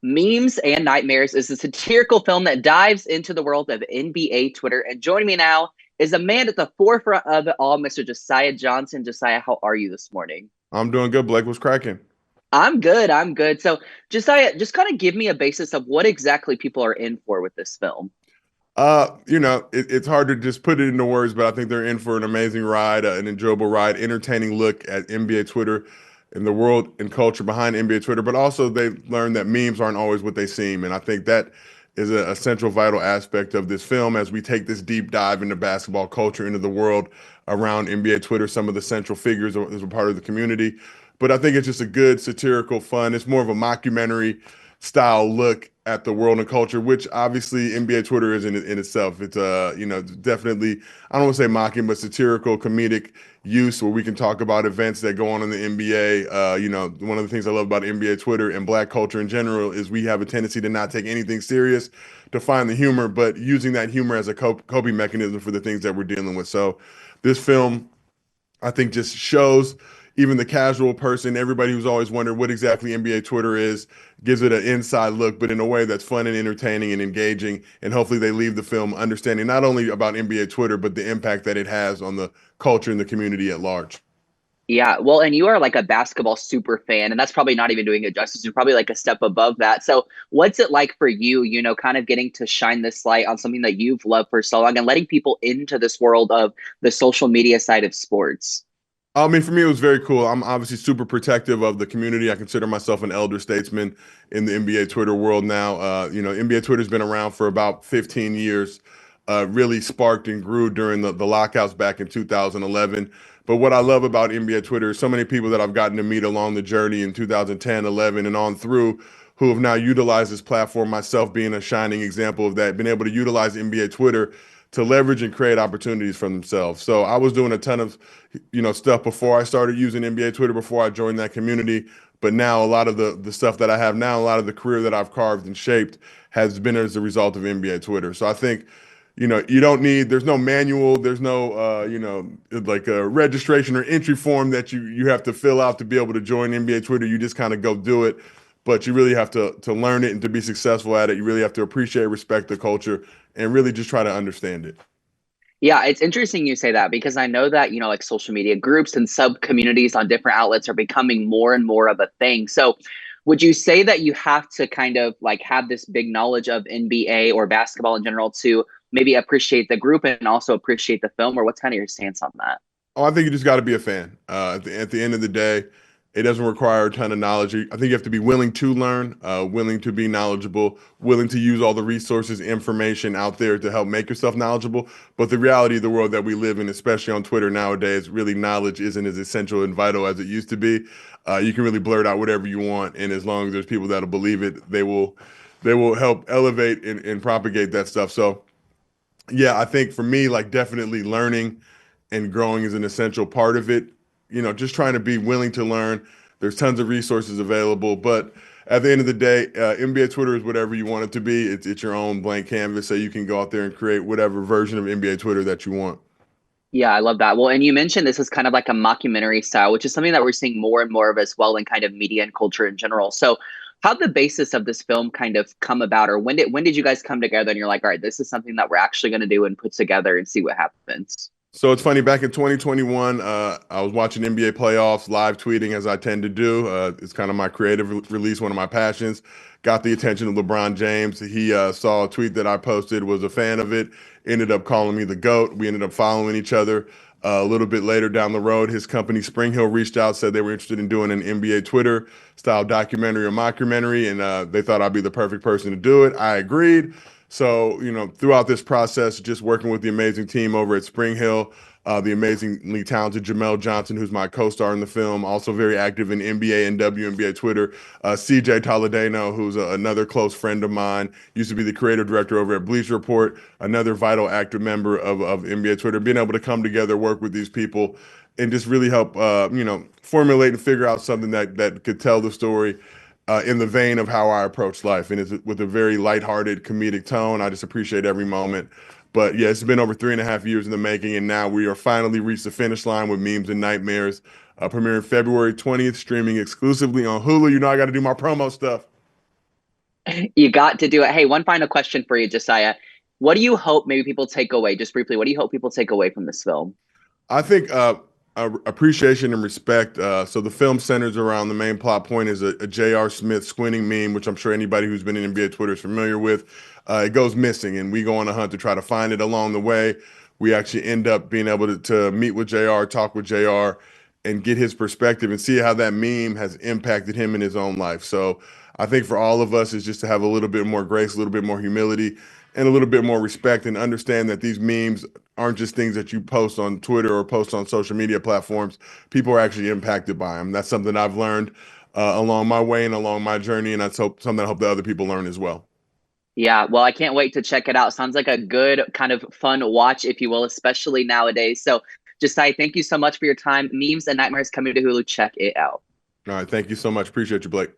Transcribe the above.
Memes and Nightmares is a satirical film that dives into the world of NBA Twitter. And joining me now is a man at the forefront of it all, Mr. Josiah Johnson. Josiah, how are you this morning? I'm doing good. Blake, what's cracking? I'm good. I'm good. So, Josiah, just kind of give me a basis of what exactly people are in for with this film. It's hard to just put it into words, but I think they're in for an amazing ride, an enjoyable ride, entertaining look at NBA Twitter and the world and culture behind NBA Twitter. But also, they learn that memes aren't always what they seem, and I think that is a central, vital aspect of this film as we take this deep dive into basketball culture, into the world around NBA Twitter. Some of the central figures as a part of the community, but I think it's just a good satirical fun. It's more of a mockumentary style look at the world and culture, which obviously NBA Twitter is in itself. It's definitely, I don't want to say mocking, but satirical, comedic use where we can talk about events that go on in the NBA. One of the things I love about NBA Twitter and Black culture in general is we have a tendency to not take anything serious, to find the humor, but using that humor as a coping mechanism for the things that we're dealing with. So this film, I think, just shows even the casual person, everybody who's always wondered what exactly NBA Twitter is, gives it an inside look, but in a way that's fun and entertaining and engaging. And hopefully they leave the film understanding not only about NBA Twitter, but the impact that it has on the culture and the community at large. Yeah, well, and you are like a basketball super fan, and that's probably not even doing it justice. You're probably like a step above that. So, what's it like for you, kind of getting to shine this light on something that you've loved for so long and letting people into this world of the social media side of sports? I mean, for me, it was very cool. I'm obviously super protective of the community. I consider myself an elder statesman in the NBA Twitter world now. NBA Twitter's been around for about 15 years, really sparked and grew during the lockouts back in 2011. But what I love about NBA Twitter is so many people that I've gotten to meet along the journey in 2010, 11, and on through who have now utilized this platform, myself being a shining example of that, been able to utilize NBA Twitter to leverage and create opportunities for themselves. So I was doing a ton of stuff before I started using NBA Twitter, before I joined that community. But now a lot of the stuff that I have now, a lot of the career that I've carved and shaped has been as a result of NBA Twitter. So I think, you don't need, there's no manual, there's no, like a registration or entry form that you have to fill out to be able to join NBA Twitter. You just kind of go do it. But you really have to learn it, and to be successful at it, you really have to appreciate, respect the culture, and really just try to understand it. Yeah, it's interesting you say that because I know that, like social media groups and sub communities on different outlets are becoming more and more of a thing. So, would you say that you have to kind of like have this big knowledge of NBA or basketball in general to maybe appreciate the group and also appreciate the film, or what's kind of your stance on that? Oh, I think you just got to be a fan. At the end of the day, it doesn't require a ton of knowledge. I think you have to be willing to learn, willing to be knowledgeable, willing to use all the resources, information out there to help make yourself knowledgeable. But the reality of the world that we live in, especially on Twitter nowadays, really knowledge isn't as essential and vital as it used to be. You can really blurt out whatever you want, and as long as there's people that'll believe it, they will help elevate and propagate that stuff. So yeah, I think for me, like definitely learning and growing is an essential part of it. Just trying to be willing to learn. There's tons of resources available, but at the end of the day, NBA Twitter is whatever you want it to be. It's your own blank canvas, so you can go out there and create whatever version of NBA Twitter that you want. Yeah, I love that. Well, and you mentioned this is kind of like a mockumentary style, which is something that we're seeing more and more of as well in kind of media and culture in general. So, how did the basis of this film kind of come about, or when did you guys come together and you're like, all right, this is something that we're actually going to do and put together and see what happens? So it's funny, back in 2021, I was watching NBA playoffs, live tweeting as I tend to do. It's kind of my creative release, one of my passions. Got the attention of LeBron James. He saw a tweet that I posted, was a fan of it, ended up calling me the GOAT. We ended up following each other. A little bit later down the road, his company Spring Hill reached out, said they were interested in doing an NBA Twitter style documentary or mockumentary, and they thought I'd be the perfect person to do it. I agreed. So, throughout this process, just working with the amazing team over at Spring Hill, the amazingly talented Jamel Johnson, who's my co-star in the film, also very active in NBA and WNBA Twitter. CJ Toledano, who's another close friend of mine, used to be the creative director over at Bleacher Report, another vital active member of NBA Twitter, being able to come together, work with these people, and just really help, formulate and figure out something that could tell the story in the vein of how I approach life, and it's with a very lighthearted, comedic tone. I just appreciate every moment. But yeah, it's been over 3.5 years in the making, and now we are finally reached the finish line with Memes and Nightmares, premiering February 20th, streaming exclusively on Hulu. I got to do my promo stuff. You got to do it. Hey, one final question for you, Josiah. What do you hope maybe people take away, just briefly, what do you hope people take away from this film? I think appreciation and respect. So the film centers around the main plot point is a J.R. Smith squinting meme, which I'm sure anybody who's been in NBA Twitter is familiar with. It goes missing, and we go on a hunt to try to find it. Along the way, we actually end up being able to meet with J.R., talk with J.R., and get his perspective and see how that meme has impacted him in his own life. So I think for all of us is just to have a little bit more grace, a little bit more humility, and a little bit more respect, and understand that these memes aren't just things that you post on Twitter or post on social media platforms. People are actually impacted by them. That's something I've learned along my way and along my journey, and that's something I hope that other people learn as well. Yeah, well, I can't wait to check it out. Sounds like a good kind of fun watch, if you will, especially nowadays. So, Josiah, thank you so much for your time. Memes and Nightmares coming to Hulu. Check it out. All right, thank you so much. Appreciate you, Blake.